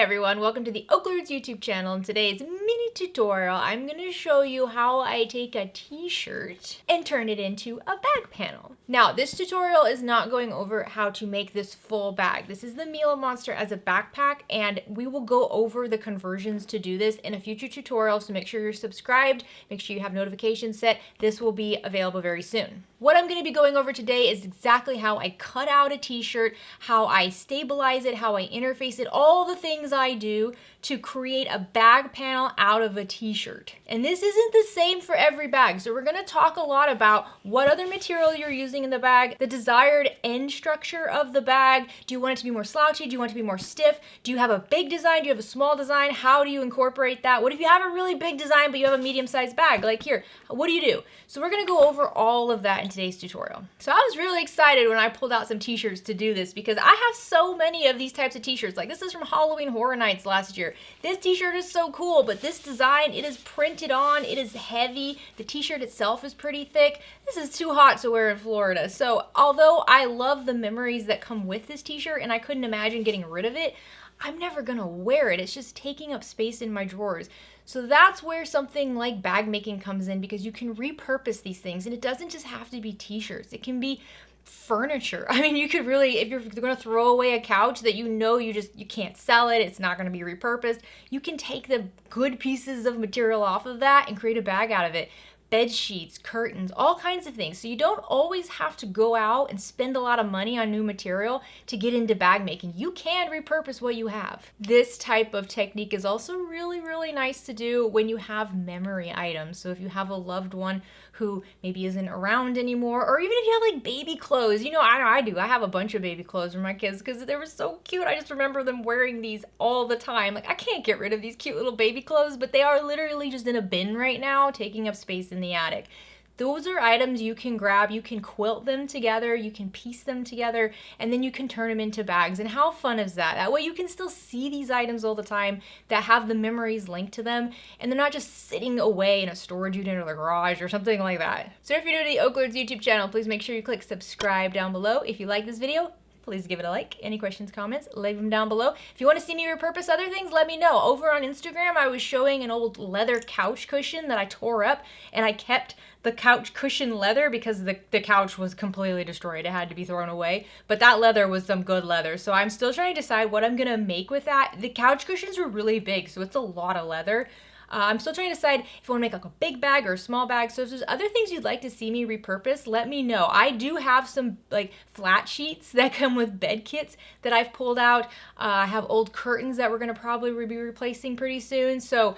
everyone, welcome to the OklaRoots YouTube channel. In today's mini tutorial, I'm going to show you how I take a t-shirt and turn it into a bag panel. Now, this tutorial is not going over how to make this full bag. This is the Mila monster as a backpack, and we will go over the conversions to do this in a future tutorial, so make sure you're subscribed, make sure you have notifications set. This will be available very soon. What I'm going to be going over today is exactly how I cut out a t-shirt, how I stabilize it, how I interface it, all the things I do to create a bag panel out of a t-shirt. And this isn't the same for every bag, so we're going to talk a lot about what other material you're using in the bag, the desired end structure of the bag. Do you want it to be more slouchy? Do you want it to be more stiff? Do you have a big design? Do you have a small design? How do you incorporate that? What if you have a really big design but you have a medium-sized bag? Like here, what do you do? So we're going to go over all of that in today's tutorial. So I was really excited when I pulled out some t-shirts to do this because I have so many of these types of t-shirts. Like this is from Halloween Horror Nights last year. This t-shirt is so cool, but this design, it is printed on, it is heavy. The t-shirt itself is pretty thick. This is too hot to wear in Florida. So although I love the memories that come with this t-shirt and I couldn't imagine getting rid of it, I'm never gonna wear it. It's just taking up space in my drawers. So that's where something like bag making comes in, because you can repurpose these things, and it doesn't just have to be t-shirts. It can be furniture. I mean, you could really, if you're gonna throw away a couch that you know you can't sell it, it's not gonna be repurposed, you can take the good pieces of material off of that and create a bag out of it. Bed sheets, curtains, all kinds of things. So you don't always have to go out and spend a lot of money on new material to get into bag making. You can repurpose what you have. This type of technique is also really, really nice to do when you have memory items. So if you have a loved one who maybe isn't around anymore, or even if you have like baby clothes, you know, I do. I have a bunch of baby clothes for my kids because they were so cute. I just remember them wearing these all the time. Like I can't get rid of these cute little baby clothes, but they are literally just in a bin right now, taking up space in the attic. Those are items you can grab, you can quilt them together, you can piece them together, and then you can turn them into bags. And how fun is that? That way you can still see these items all the time that have the memories linked to them, and they're not just sitting away in a storage unit or the garage or something like that. So if you're new to the OklaRoots YouTube channel, please make sure you click subscribe down below. If you like this video, please give it a like. Any questions, comments, leave them down below. If you want to see me repurpose other things, let me know. Over on Instagram, I was showing an old leather couch cushion that I tore up, and I kept the couch cushion leather because the couch was completely destroyed. It had to be thrown away, but that leather was some good leather. So I'm still trying to decide what I'm gonna make with that. The couch cushions were really big, so it's a lot of leather. I'm still trying to decide if I want to make like a big bag or a small bag. So if there's other things you'd like to see me repurpose, let me know. I do have some like flat sheets that come with bed kits that I've pulled out. I have old curtains that we're going to probably be replacing pretty soon. So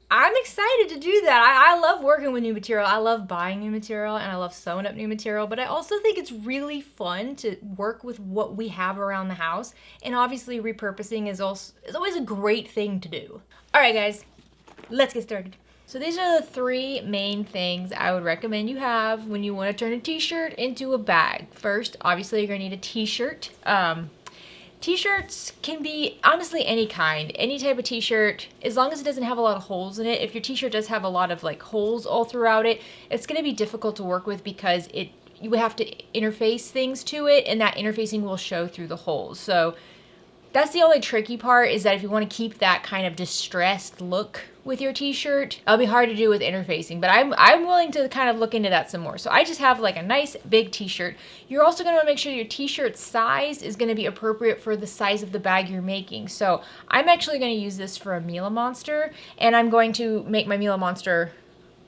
I'm excited to do that. I love working with new material. I love buying new material, and I love sewing up new material, but I also think it's really fun to work with what we have around the house. And obviously repurposing is always a great thing to do. All right, guys. Let's get started. So these are the three main things I would recommend you have when you want to turn a t-shirt into a bag. First, obviously, you're going to need a t-shirt. T-shirts can be honestly any kind, any type of t-shirt, as long as it doesn't have a lot of holes in it. If your t-shirt does have a lot of like holes all throughout it, it's going to be difficult to work with because you would have to interface things to it, and that interfacing will show through the holes. So that's the only tricky part, is that if you want to keep that kind of distressed look with your t-shirt, it'll be hard to do with interfacing, but I'm willing to kind of look into that some more. So I just have like a nice big t-shirt. You're also going to make sure your t-shirt size is going to be appropriate for the size of the bag you're making. So I'm actually going to use this for a Mila monster, and I'm going to make my Mila monster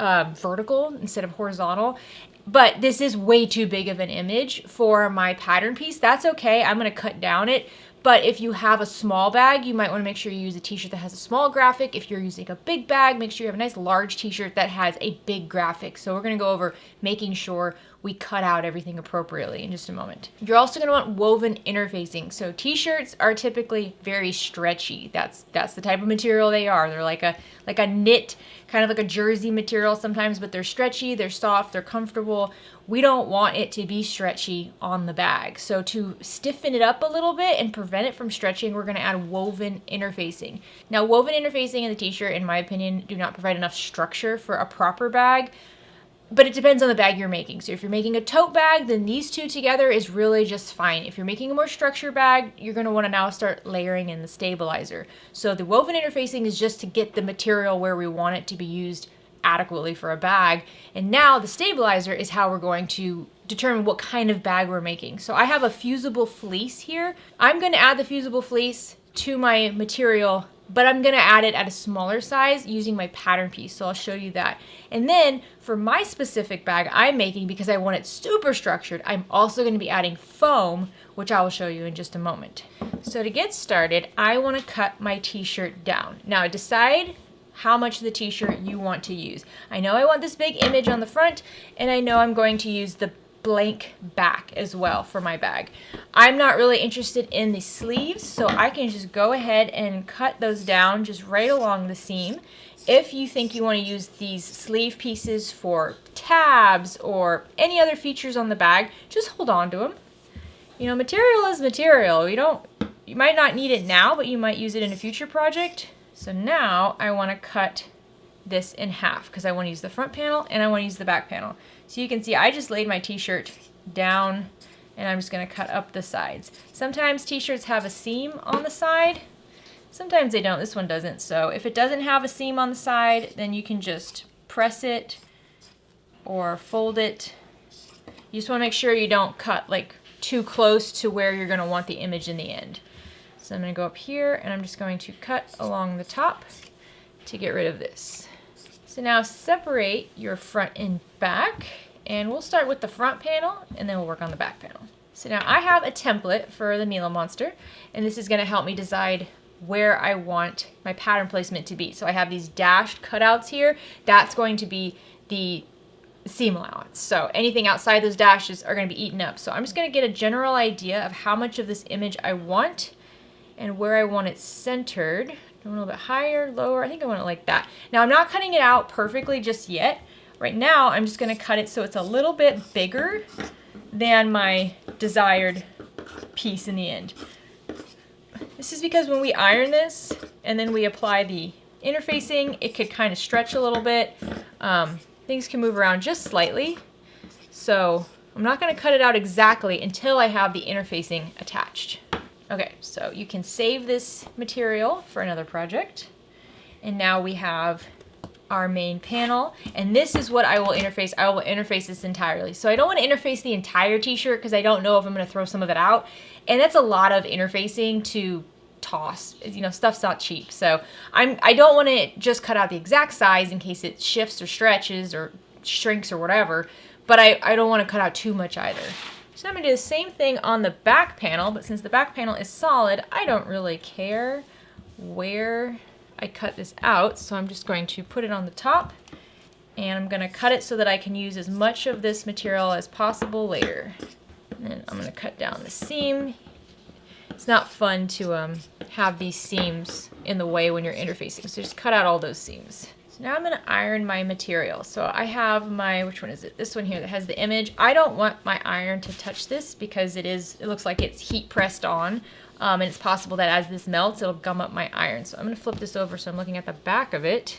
vertical instead of horizontal. But this is way too big of an image for my pattern piece. That's okay. I'm going to cut down it. But if you have a small bag, you might want to make sure you use a t-shirt that has a small graphic. If you're using a big bag, make sure you have a nice large t-shirt that has a big graphic. So we're going to go over making sure we cut out everything appropriately in just a moment. You're also going to want woven interfacing. So t-shirts are typically very stretchy. That's the type of material they are. They're like a knit, kind of like a jersey material sometimes, but they're stretchy, they're soft, they're comfortable. We don't want it to be stretchy on the bag. So to stiffen it up a little bit and prevent it from stretching, we're going to add woven interfacing. Now, woven interfacing in the t-shirt, in my opinion, do not provide enough structure for a proper bag. But it depends on the bag you're making. So if you're making a tote bag, then these two together is really just fine. If you're making a more structured bag, you're going to want to now start layering in the stabilizer. So the woven interfacing is just to get the material where we want it to be used adequately for a bag. And now the stabilizer is how we're going to determine what kind of bag we're making. So I have a fusible fleece here. I'm going to add the fusible fleece to my material, but I'm gonna add it at a smaller size using my pattern piece, so I'll show you that. And then for my specific bag I'm making, because I want it super structured, I'm also gonna be adding foam, which I will show you in just a moment. So to get started, I wanna cut my t-shirt down. Now decide how much of the t-shirt you want to use. I know I want this big image on the front, and I know I'm going to use the blank back as well for my bag. I'm not really interested in the sleeves, so I can just go ahead and cut those down just right along the seam. If you think you want to use these sleeve pieces for tabs or any other features on the bag, just hold on to them. You know, material is material. You might not need it now, but you might use it in a future project. So now I want to cut this in half because I want to use the front panel and I want to use the back panel. So you can see I just laid my t-shirt down and I'm just going to cut up the sides. Sometimes t-shirts have a seam on the side. Sometimes they don't. This one doesn't. So if it doesn't have a seam on the side, then you can just press it or fold it. You just want to make sure you don't cut like too close to where you're going to want the image in the end. So I'm going to go up here and I'm just going to cut along the top to get rid of this. So now separate your front and back, and we'll start with the front panel and then we'll work on the back panel. So now I have a template for the Mila monster, and this is going to help me decide where I want my pattern placement to be. So I have these dashed cutouts here. That's going to be the seam allowance. So anything outside those dashes are going to be eaten up. So I'm just going to get a general idea of how much of this image I want and where I want it centered. A little bit higher, lower. I think I want it like that. Now I'm not cutting it out perfectly just yet. Right now I'm just going to cut it so it's a little bit bigger than my desired piece in the end. This is because when we iron this and then we apply the interfacing, it could kind of stretch a little bit. Things can move around just slightly. So I'm not going to cut it out exactly until I have the interfacing attached. Okay, so you can save this material for another project. And now we have our main panel, and this is what I will interface. I will interface this entirely. So I don't want to interface the entire t-shirt because I don't know if I'm going to throw some of it out. And that's a lot of interfacing to toss. You know, stuff's not cheap. So I don't want to just cut out the exact size in case it shifts or stretches or shrinks or whatever, but I don't want to cut out too much either. So I'm going to do the same thing on the back panel, but since the back panel is solid, I don't really care where I cut this out. So I'm just going to put it on the top, and I'm going to cut it so that I can use as much of this material as possible later. And then I'm going to cut down the seam. It's not fun to have these seams in the way when you're interfacing, so just cut out all those seams. So now I'm going to iron my material. So I have my, which one is it? This one here that has the image. I don't want my iron to touch this because it looks like it's heat pressed on. And it's possible that as this melts, it'll gum up my iron. So I'm going to flip this over so I'm looking at the back of it.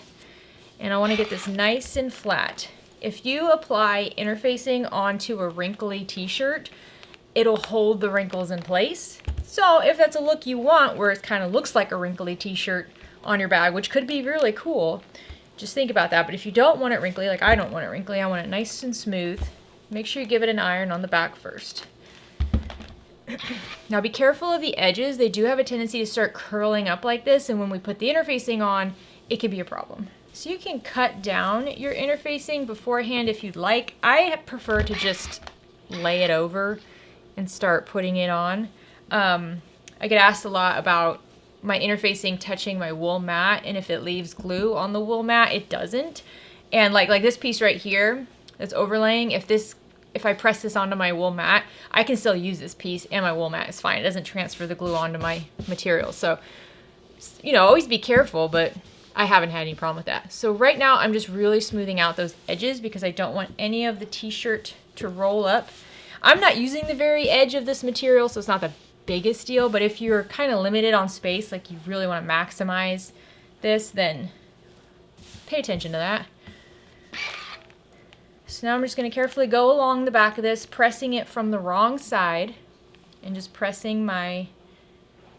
And I want to get this nice and flat. If you apply interfacing onto a wrinkly t-shirt, it'll hold the wrinkles in place. So if that's a look you want, where it kind of looks like a wrinkly t-shirt on your bag, which could be really cool, just think about that. But if you don't want it wrinkly, like I don't want it wrinkly, I want it nice and smooth, make sure you give it an iron on the back first. Now be careful of the edges. They do have a tendency to start curling up like this, and when we put the interfacing on, it could be a problem. So you can cut down your interfacing beforehand if you'd like. I prefer to just lay it over and start putting it on. I get asked a lot about my interfacing touching my wool mat, and if it leaves glue on the wool mat, it doesn't. And like this piece right here that's overlaying, if I press this onto my wool mat, I can still use this piece and my wool mat is fine. It doesn't transfer the glue onto my material. So, you know, always be careful, but I haven't had any problem with that. So right now I'm just really smoothing out those edges because I don't want any of the t-shirt to roll up. I'm not using the very edge of this material, so it's not the biggest deal, but if you're kind of limited on space, like you really want to maximize this, then pay attention to that. So now I'm just going to carefully go along the back of this, pressing it from the wrong side, and just pressing my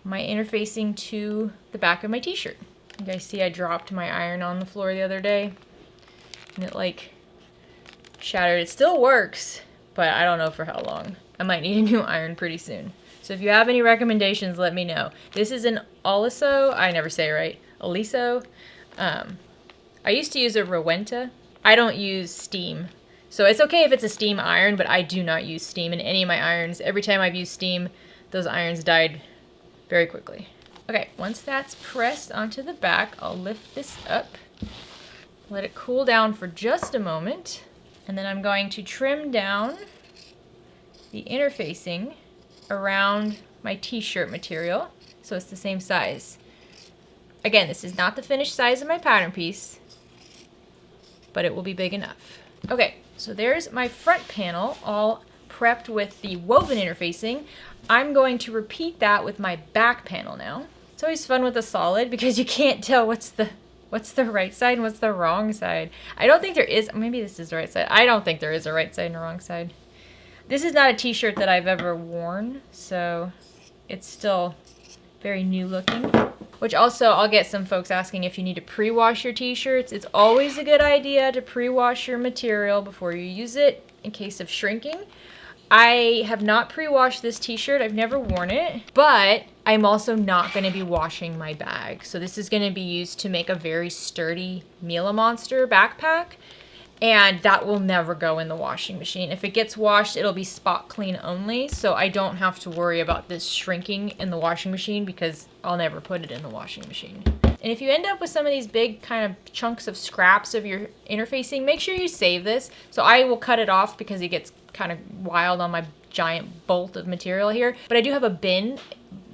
interfacing to the back of my t-shirt. You guys see I dropped my iron on the floor the other day, and it like shattered. It still works, but I don't know for how long. I might need a new iron pretty soon. So if you have any recommendations, let me know. This is an Oliso. I never say it right. Oliso. I used to use a Rowenta. I don't use steam. So it's okay if it's a steam iron, but I do not use steam in any of my irons. Every time I've used steam, those irons died very quickly. Okay, once that's pressed onto the back, I'll lift this up, let it cool down for just a moment, and then I'm going to trim down the interfacing around my t-shirt material so it's the same size. Again, this is not the finished size of my pattern piece, but it will be big enough. Okay, so there's my front panel all prepped with the woven interfacing. I'm going to repeat that with my back panel now. It's always fun with a solid because you can't tell what's the right side and what's the wrong side. I don't think there is, maybe this is the right side. I don't think there is a right side and a wrong side. This is not a t-shirt that I've ever worn, so it's still very new looking. Which also, I'll get some folks asking if you need to pre-wash your t-shirts. It's always a good idea to pre-wash your material before you use it in case of shrinking. I have not pre-washed this t-shirt. I've never worn it, but I'm also not going to be washing my bag. So this is going to be used to make a very sturdy Mila Monster backpack, and that will never go in the washing machine. If it gets washed, it'll be spot clean only, so I don't have to worry about this shrinking in the washing machine because I'll never put it in the washing machine. And if you end up with some of these big kind of chunks of scraps of your interfacing, make sure you save this. So I will cut it off because it gets kind of wild on my giant bolt of material here. But I do have a bin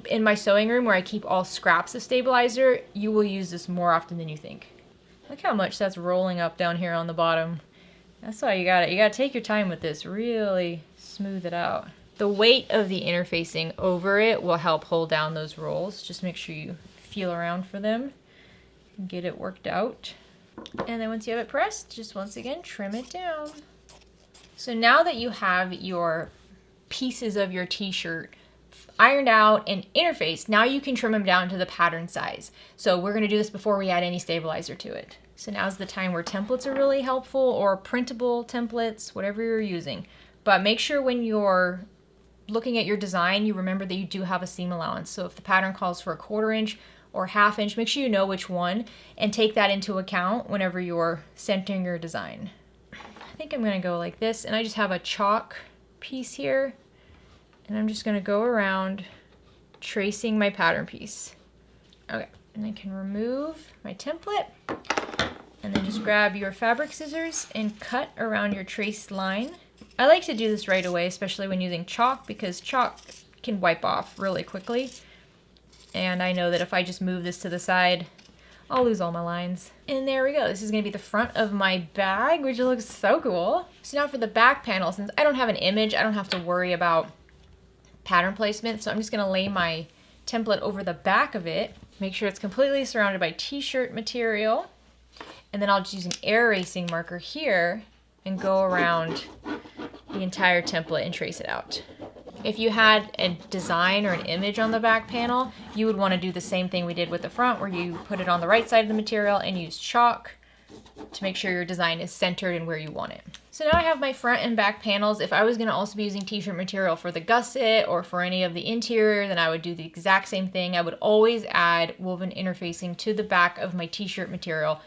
in my sewing room where I keep all scraps of stabilizer. You will use this more often than you think. Look how much that's rolling up down here on the bottom. That's why you gotta take your time with this, really smooth it out. The weight of the interfacing over it will help hold down those rolls. Just make sure you feel around for them and get it worked out. And then once you have it pressed, just once again, trim it down. So now that you have your pieces of your t-shirt ironed out and interfaced, now you can trim them down to the pattern size. So we're gonna do this before we add any stabilizer to it. So now's the time where templates are really helpful, or printable templates, whatever you're using. But make sure when you're looking at your design, you remember that you do have a seam allowance. So if the pattern calls for a 1/4 inch or 1/2 inch, make sure you know which one and take that into account whenever you're centering your design. I think I'm gonna go like this, and I just have a chalk piece here, and I'm just gonna go around tracing my pattern piece. Okay, and I can remove my template, and then just grab your fabric scissors and cut around your traced line. I like to do this right away, especially when using chalk, because chalk can wipe off really quickly. And I know that if I just move this to the side, I'll lose all my lines. And there we go. This is gonna be the front of my bag, which looks so cool. So now for the back panel, since I don't have an image, I don't have to worry about pattern placement. So I'm just gonna lay my template over the back of it, make sure it's completely surrounded by t-shirt material. And then I'll just use an air erasing marker here and go around the entire template and trace it out. If you had a design or an image on the back panel, you would want to do the same thing we did with the front, where you put it on the right side of the material and use chalk to make sure your design is centered and where you want it. So now I have my front and back panels. If I was going to also be using t-shirt material for the gusset or for any of the interior, then I would do the exact same thing. I would always add woven interfacing to the back of my t-shirt material,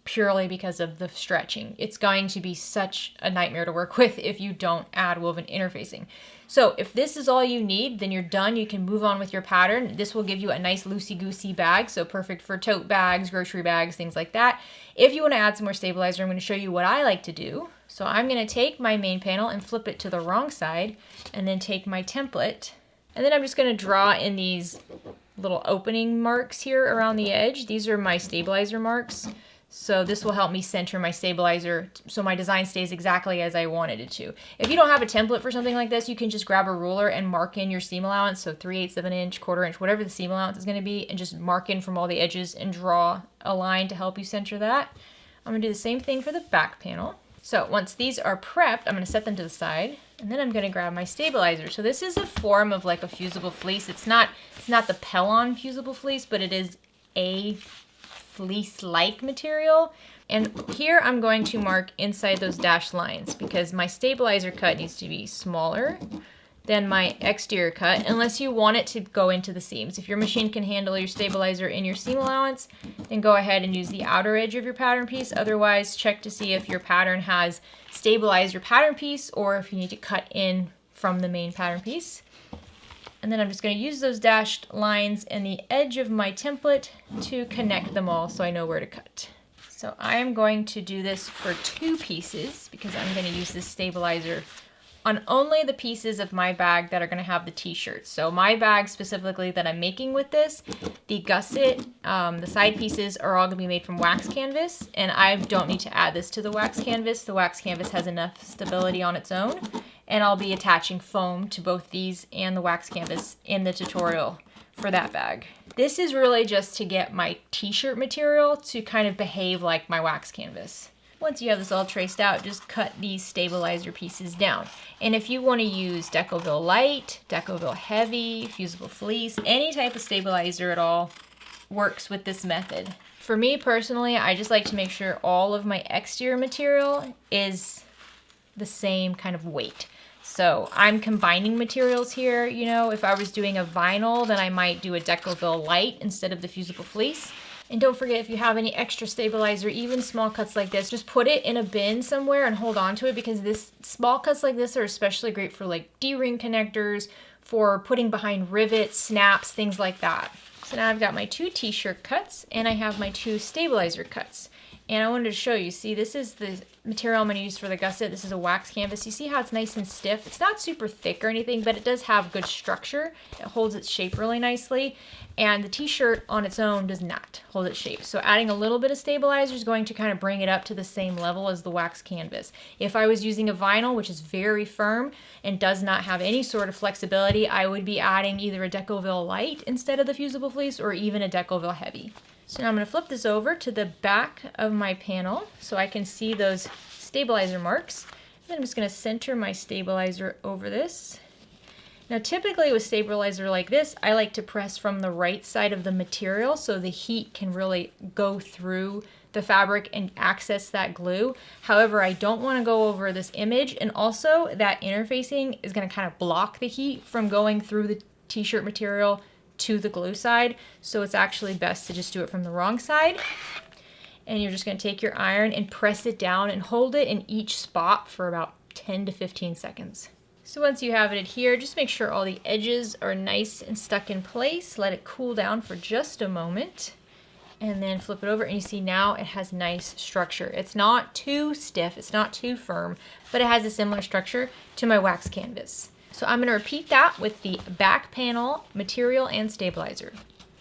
purely because of the stretching. It's going to be such a nightmare to work with if you don't add woven interfacing. So if this is all you need, then you're done. You can move on with your pattern. This will give you a nice loosey-goosey bag, so perfect for tote bags, grocery bags, things like that. If you want to add some more stabilizer, I'm going to show you what I like to do. So I'm going to take my main panel and flip it to the wrong side, and then take my template, and then I'm just going to draw in these little opening marks here around the edge. These are my stabilizer marks. So this will help me center my stabilizer so my design stays exactly as I wanted it to. If you don't have a template for something like this, you can just grab a ruler and mark in your seam allowance. So 3/8 of an inch, 1/4 inch, whatever the seam allowance is going to be, and just mark in from all the edges and draw a line to help you center that. I'm going to do the same thing for the back panel. So once these are prepped, I'm gonna set them to the side, and then I'm gonna grab my stabilizer. So this is a form of like a fusible fleece. It's not the Pellon fusible fleece, but it is a fleece-like material. And here I'm going to mark inside those dashed lines because my stabilizer cut needs to be smaller than my exterior cut, unless you want it to go into the seams. If your machine can handle your stabilizer in your seam allowance, then go ahead and use the outer edge of your pattern piece. Otherwise, check to see if your pattern has stabilized your pattern piece or if you need to cut in from the main pattern piece. And then I'm just going to use those dashed lines and the edge of my template to connect them all so I know where to cut. So I am going to do this for 2 pieces because I'm going to use this stabilizer on only the pieces of my bag that are going to have the t-shirts. So my bag specifically that I'm making with this, the gusset, the side pieces are all going to be made from wax canvas, and I don't need to add this to the wax canvas. The wax canvas has enough stability on its own, and I'll be attaching foam to both these and the wax canvas in the tutorial for that bag. This is really just to get my t-shirt material to kind of behave like my wax canvas. Once you have this all traced out, just cut these stabilizer pieces down. And if you want to use Decoville Light, Decoville Heavy, Fusible Fleece, any type of stabilizer at all works with this method. For me personally, I just like to make sure all of my exterior material is the same kind of weight. So I'm combining materials here. You know, if I was doing a vinyl, then I might do a Decoville Light instead of the Fusible Fleece. And don't forget, if you have any extra stabilizer, even small cuts like this, just put it in a bin somewhere and hold on to it, because small cuts like this are especially great for like D-ring connectors, for putting behind rivets, snaps, things like that. So now I've got my 2 t-shirt cuts and I have my 2 stabilizer cuts. And I wanted to show you, see, this is the material I'm going to use for the gusset. This is a wax canvas. You see how it's nice and stiff? It's not super thick or anything, but it does have good structure. It holds its shape really nicely. And the t-shirt on its own does not hold its shape. So adding a little bit of stabilizer is going to kind of bring it up to the same level as the wax canvas. If I was using a vinyl, which is very firm and does not have any sort of flexibility, I would be adding either a Decoville Light instead of the Fusible Fleece or even a Decoville Heavy. So now I'm going to flip this over to the back of my panel so I can see those stabilizer marks. Then I'm just going to center my stabilizer over this. Now typically with stabilizer like this, I like to press from the right side of the material so the heat can really go through the fabric and access that glue. However, I don't want to go over this image, and also that interfacing is going to kind of block the heat from going through the t-shirt material to the glue side, so it's actually best to just do it from the wrong side. And you're just going to take your iron and press it down and hold it in each spot for about 10 to 15 seconds. So once you have it here, just make sure all the edges are nice and stuck in place. Let it cool down for just a moment, and then flip it over, and you see now it has nice structure. It's not too stiff, it's not too firm, but it has a similar structure to my wax canvas. So I'm going to repeat that with the back panel, material, and stabilizer.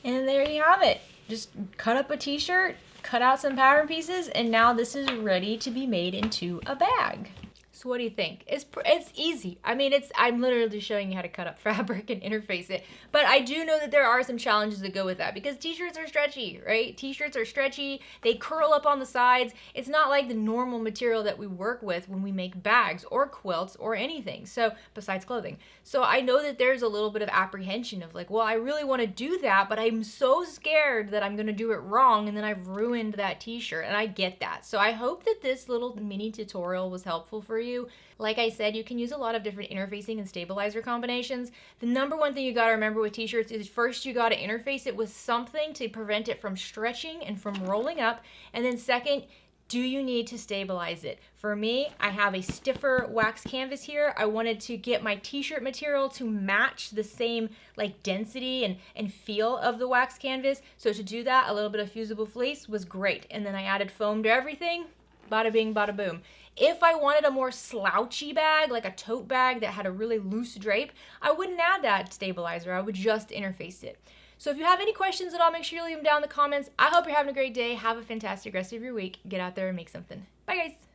And there you have it. Just cut up a t-shirt, cut out some pattern pieces, and now this is ready to be made into a bag. So what do you think? It's easy. I mean, I'm literally showing you how to cut up fabric and interface it. But I do know that there are some challenges that go with that, because t-shirts are stretchy, right? T-shirts are stretchy. They curl up on the sides. It's not like the normal material that we work with when we make bags or quilts or anything. So besides clothing. So I know that there's a little bit of apprehension of like, well, I really want to do that, but I'm so scared that I'm going to do it wrong and then I've ruined that t-shirt. And I get that. So I hope that this little mini tutorial was helpful for you. Like I said, you can use a lot of different interfacing and stabilizer combinations. The number one thing you got to remember with t-shirts is first you got to interface it with something to prevent it from stretching and from rolling up. And then second, do you need to stabilize it? For me, I have a stiffer wax canvas here. I wanted to get my t-shirt material to match the same like density and feel of the wax canvas. So to do that, a little bit of fusible fleece was great. And then I added foam to everything. Bada bing, bada boom. If I wanted a more slouchy bag, like a tote bag that had a really loose drape, I wouldn't add that stabilizer. I would just interface it. So if you have any questions at all, make sure you leave them down in the comments. I hope you're having a great day. Have a fantastic rest of your week. Get out there and make something. Bye, guys.